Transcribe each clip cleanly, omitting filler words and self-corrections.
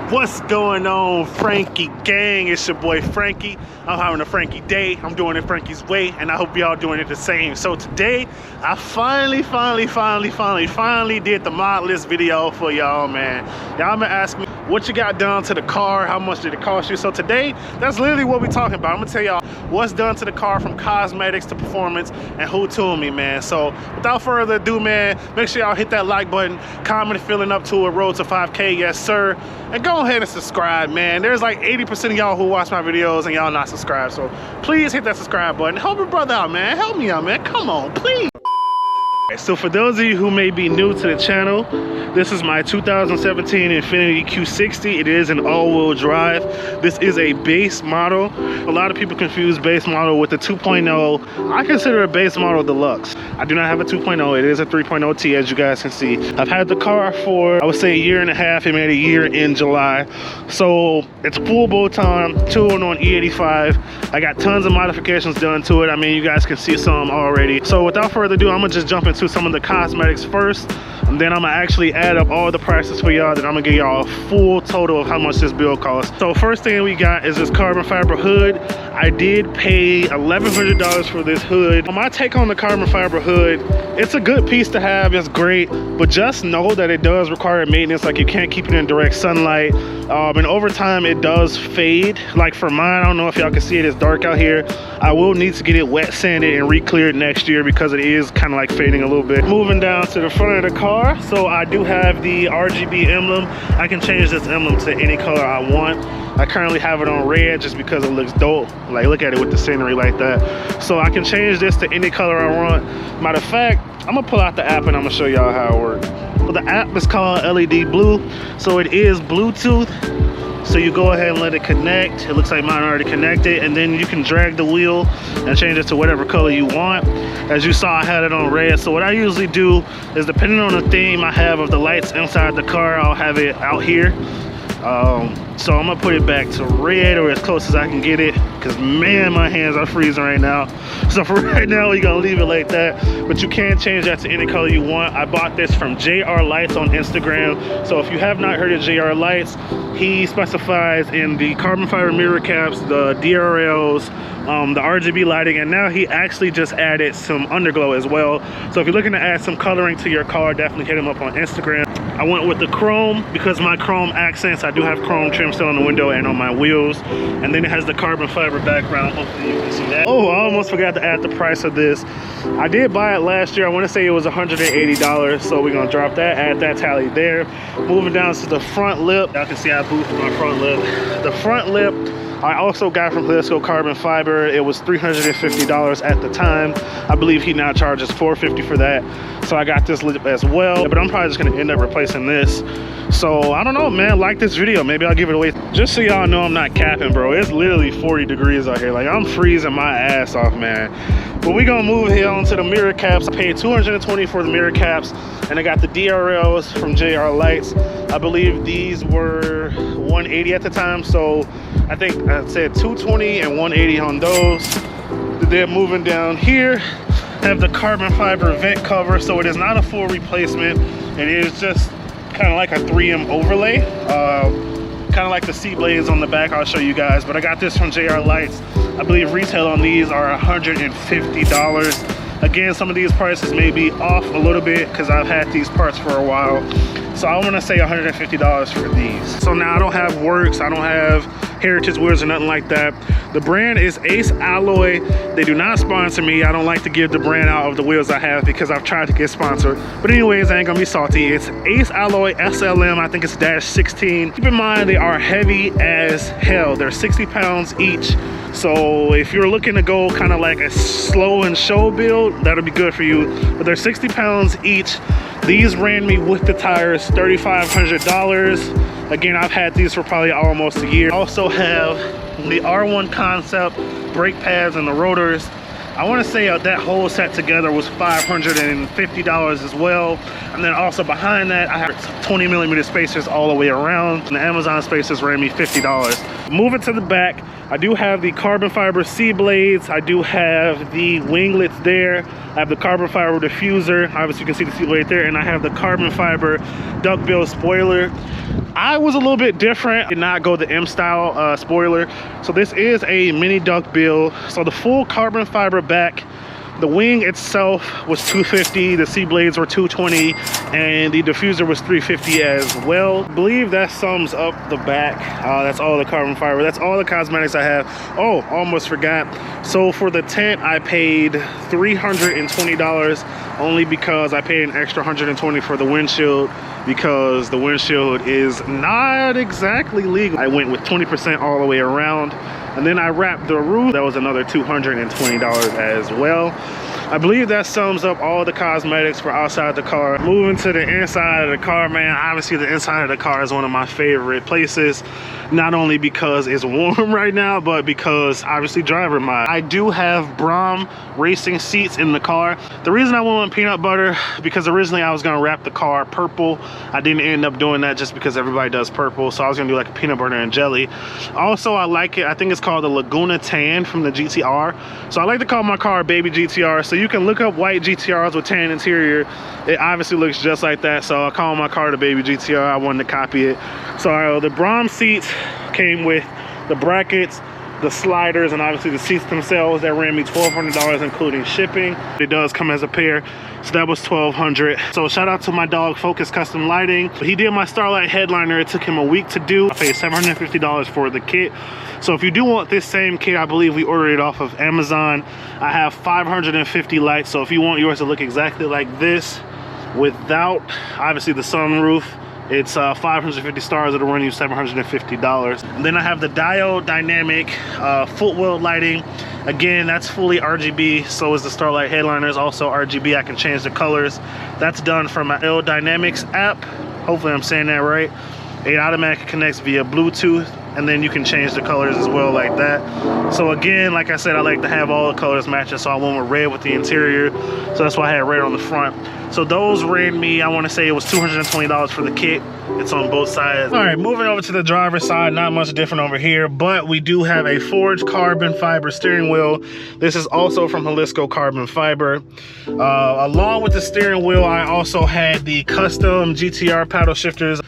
What's going on, Frankie gang? It's your boy Frankie. I'm having a Frankie day. I'm doing it Frankie's way, and I hope y'all doing it the same. So today, I finally did the mod list video for y'all, man. Y'all been asking me what you got done to the car, how much did it cost you? So today, that's literally what we're talking about. I'm gonna tell y'all what's done to the car from cosmetics to performance and who tuned me, man. So without further ado, man, make sure y'all hit that like button, comment filling up to a road to 5K, yes sir. And go ahead and subscribe, man. There's like 80% of y'all who watch my videos and y'all not subscribed. So please hit that subscribe button. Help your brother out, man. Help me out, man. Come on, please. So for those of you who may be new to the channel, this is my 2017 Infiniti Q60. It is an all-wheel drive. This is a base model. A lot of people confuse base model with the 2.0. I consider a base model deluxe. I do not have a 2.0. It is a 3.0T, as you guys can see. I've had the car for, I would say, a year and a half. It made a year in July. So it's full bow time, tuned on E85. I got tons of modifications done to it. I mean, you guys can see some already. So without further ado, I'm gonna just jump into some of the cosmetics first, and then I'm gonna actually add up all the prices for y'all. Then I'm gonna give y'all a full total of how much this build costs. So first thing we got is this carbon fiber hood. I did pay $1,100 for this hood. My take on the carbon fiber hood, it's a good piece to have, it's great, but just know that it does require maintenance. Like, you can't keep it in direct sunlight, and over time it does fade. Like for mine, I don't know if y'all can see it, it's dark out here. I will need to get it wet sanded and re-cleared next year because it is kind of like fading a little bit. Moving down to the front of the car, so I do have the RGB emblem. I can change this emblem to any color I want. I currently have it on red just because it looks dope. Like, look at it with the scenery like that. So I can change this to any color I want. Matter of fact, I'm gonna pull out the app and I'm gonna show y'all how it works. Well, the app is called LED Blue, so it is Bluetooth. So you go ahead and let it connect. It looks like mine already connected, and then you can drag the wheel and change it to whatever color you want. As you saw, I had it on red. So what I usually do is, depending on the theme I have of the lights inside the car, I'll have it out here. So I'm gonna put it back to red, or as close as I can get it, because man, my hands are freezing right now. So for right now, we're gonna leave it like that, but you can change that to any color you want. I bought this from JR Lights on Instagram. So if you have not heard of JR Lights, he specifies in the carbon fiber mirror caps, the DRLs, the RGB lighting, and now he actually just added some underglow as well. So if you're looking to add some coloring to your car, definitely hit him up on Instagram. I went with the chrome because my chrome accents, I do have chrome trim still on the window and on my wheels, and then it has the carbon fiber background. Hopefully you can see that. Oh, I almost forgot to add the price of this. I did buy it last year. I want to say it was $180, so we're gonna drop that, add that tally there. Moving down to the front lip, y'all can see I boosted my front lip. The front lip I also got from Glisco Carbon Fiber. It was $350 at the time. I believe he now charges $450 for that. So I got this lip as well, but I'm probably just gonna end up replacing this. So I don't know, man, like this video, maybe I'll give it away. Just so y'all know I'm not capping, bro. It's literally 40 degrees out here. Like, I'm freezing my ass off, man. But we gonna move here onto the mirror caps. I paid $220 for the mirror caps, and I got the DRLs from JR Lights. I believe these were $180 at the time, so I think I said $220 and $180 on those. Then moving down here, have the carbon fiber vent cover. So it is not a full replacement. It is just kind of like a 3M overlay. Kind of like the seat blades on the back, I'll show you guys. But I got this from JR Lights. I believe retail on these are $150. Again, some of these prices may be off a little bit because I've had these parts for a while. So I want to say $150 for these. So now I don't have Works, I don't have Heritage wheels or nothing like that. The brand is Ace Alloy. They do not sponsor me. I don't like to give the brand out of the wheels I have because I've tried to get sponsored. But anyways, I ain't gonna be salty. It's Ace Alloy SLM, I think it's -16. Keep in mind, they are heavy as hell. They're 60 pounds each. So if you're looking to go kind of like a slow and show build, that'll be good for you. But they're 60 pounds each. These ran me with the tires $3,500. Again, I've had these for probably almost a year. I also have the R1 Concept brake pads and the rotors. I want to say that whole set together was $550 as well. And then also behind that, I have 20mm spacers all the way around. And the Amazon spacers ran me $50. Moving to the back, I do have the carbon fiber C blades. I do have the winglets there. I have the carbon fiber diffuser. Obviously, you can see the C blade there. And I have the carbon fiber duckbill spoiler. I was a little bit different, did not go the M style spoiler. So this is a mini duckbill. So the full carbon fiber back, the wing itself was $250, the C blades were $220, and the diffuser was $350 as well. I believe that sums up the back. That's all the carbon fiber. That's all the cosmetics I have. Oh, almost forgot. So for the tent, I paid $320 only because I paid an extra $120 for the windshield, because the windshield is not exactly legal. I went with 20% all the way around. And then I wrapped the roof. That was another $220 as well. I believe that sums up all the cosmetics for outside the car. Moving to the inside of the car, man, obviously the inside of the car is one of my favorite places. Not only because it's warm right now, but because obviously driver mode. I do have Brom racing seats in the car. The reason I went with peanut butter, because originally I was gonna wrap the car purple. I didn't end up doing that just because everybody does purple. So I was gonna do like a peanut butter and jelly. Also, I like it, I think it's called the Laguna Tan from the GTR. So I like to call my car Baby GTR. So you can look up white GTRs with tan interior. It obviously looks just like that. So I call my car the Baby GTR. I wanted to copy it. So the Brom seats came with the brackets, the sliders, and obviously the seats themselves. That ran me $1,200 including shipping. It does come as a pair, so that was $1,200. So shout out to my dog Focus Custom Lighting. He did my Starlight headliner. It took him a week to do. I paid $750 for the kit. So if you do want this same kit, I believe we ordered it off of Amazon. I have 550 lights, so if you want yours to look exactly like this without obviously the sunroof, it's 550 stars. It'll run you $750. And then I have the Diode Dynamic footwell lighting. Again, that's fully RGB. So is the Starlight headliner is also RGB. I can change the colors. That's done from my L Dynamics app. Hopefully I'm saying that right. It automatically connects via Bluetooth, and then you can change the colors as well like that. So again, like I said, I like to have all the colors matching, so I went with red with the interior. So that's why I had red on the front. So those ran me, I want to say it was $220 for the kit. It's on both sides. All right, moving over to the driver's side, not much different over here, but we do have a forged carbon fiber steering wheel. This is also from Jalisco Carbon Fiber. Along with the steering wheel, I also had the custom GTR paddle shifters.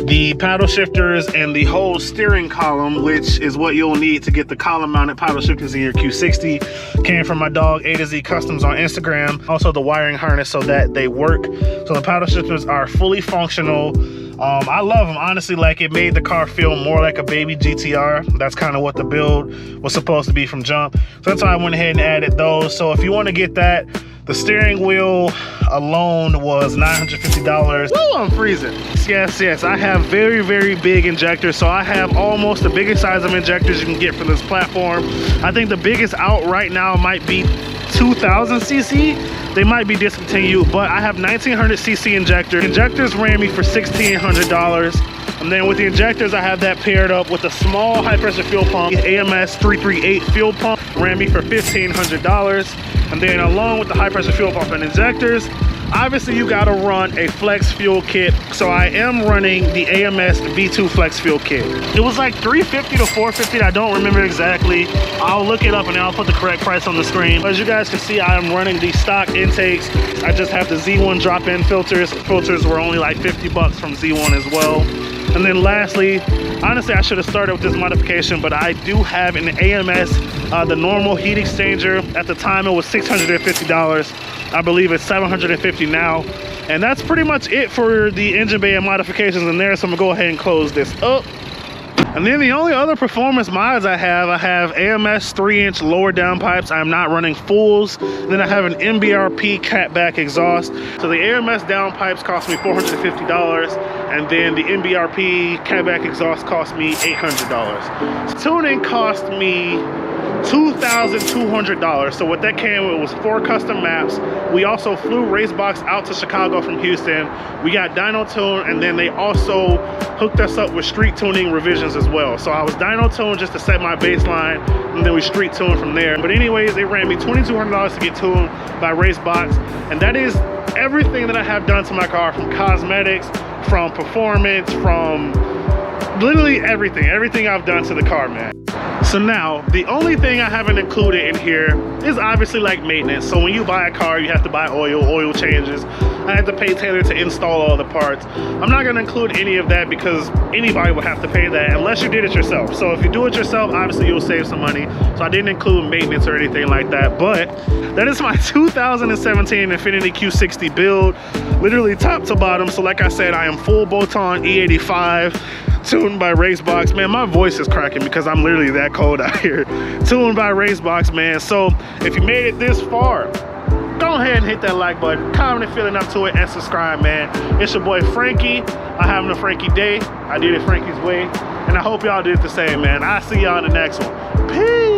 The paddle shifters and the whole steering column, which is what you'll need to get the column mounted paddle shifters in your Q60, came from my dog A to Z Customs on Instagram. Also the wiring harness so that they work. So the paddle shifters are fully functional. I love them, honestly. Like, it made the car feel more like a baby GTR. That's kind of what the build was supposed to be from jump. So that's why I went ahead and added those. So if you want to get that, the steering wheel alone was $950. Woo, I'm freezing. Yes, I have very, very big injectors. So I have almost the biggest size of injectors you can get for this platform. I think the biggest out right now might be 2000 cc. They might be discontinued, but I have 1900 cc injectors. Injectors ran me for $1,600. And then with the injectors, I have that paired up with a small high pressure fuel pump, AMS 338 fuel pump, ran me for $1,500. And then along with the high pressure fuel pump and injectors, obviously you gotta run a flex fuel kit. So I am running the AMS V2 flex fuel kit. It was like $350 to $450, I don't remember exactly. I'll look it up and then I'll put the correct price on the screen. As you guys can see, I am running the stock intakes. I just have the Z1 drop-in filters. Filters were only like 50 bucks from Z1 as well. And then lastly, honestly, I should have started with this modification, but I do have an AMS, the normal heat exchanger. At the time, it was $650. I believe it's $750 now. And that's pretty much it for the engine bay and modifications in there. So I'm gonna go ahead and close this up. And then the only other performance mods I have AMS 3-inch lower downpipes. I'm not running fulls. Then I have an MBRP catback exhaust. So the AMS downpipes cost me $450, and then the MBRP catback exhaust cost me $800. Tuning cost me $2,200. So what that came with was 4 custom maps. We also flew Racebox out to Chicago from Houston. We got dyno tuned, and then they also hooked us up with street tuning revisions as well. So I was dyno tuned just to set my baseline, and then we street tuned from there. But anyways, they ran me $2,200 to get tuned by Racebox, and that is everything that I have done to my car, from cosmetics, from performance, from literally everything I've done to the car, man. So now, the only thing I haven't included in here is obviously like maintenance. So when you buy a car, you have to buy oil changes. I had to pay Taylor to install all the parts. I'm not gonna include any of that because anybody would have to pay that unless you did it yourself. So if you do it yourself, obviously you'll save some money. So I didn't include maintenance or anything like that, but that is my 2017 Infiniti Q60 build, literally top to bottom. So like I said, I am full Botan E85. Tuned by Racebox. Man, my voice is cracking because I'm literally that cold out here. Tuned by Racebox, man. So if you made it this far, go ahead and hit that like button, comment if feeling up to it, and subscribe, man. It's your boy Frankie. I'm having a Frankie day. I did it Frankie's way, and I hope y'all did the same, man. I'll see y'all in the next one. Peace.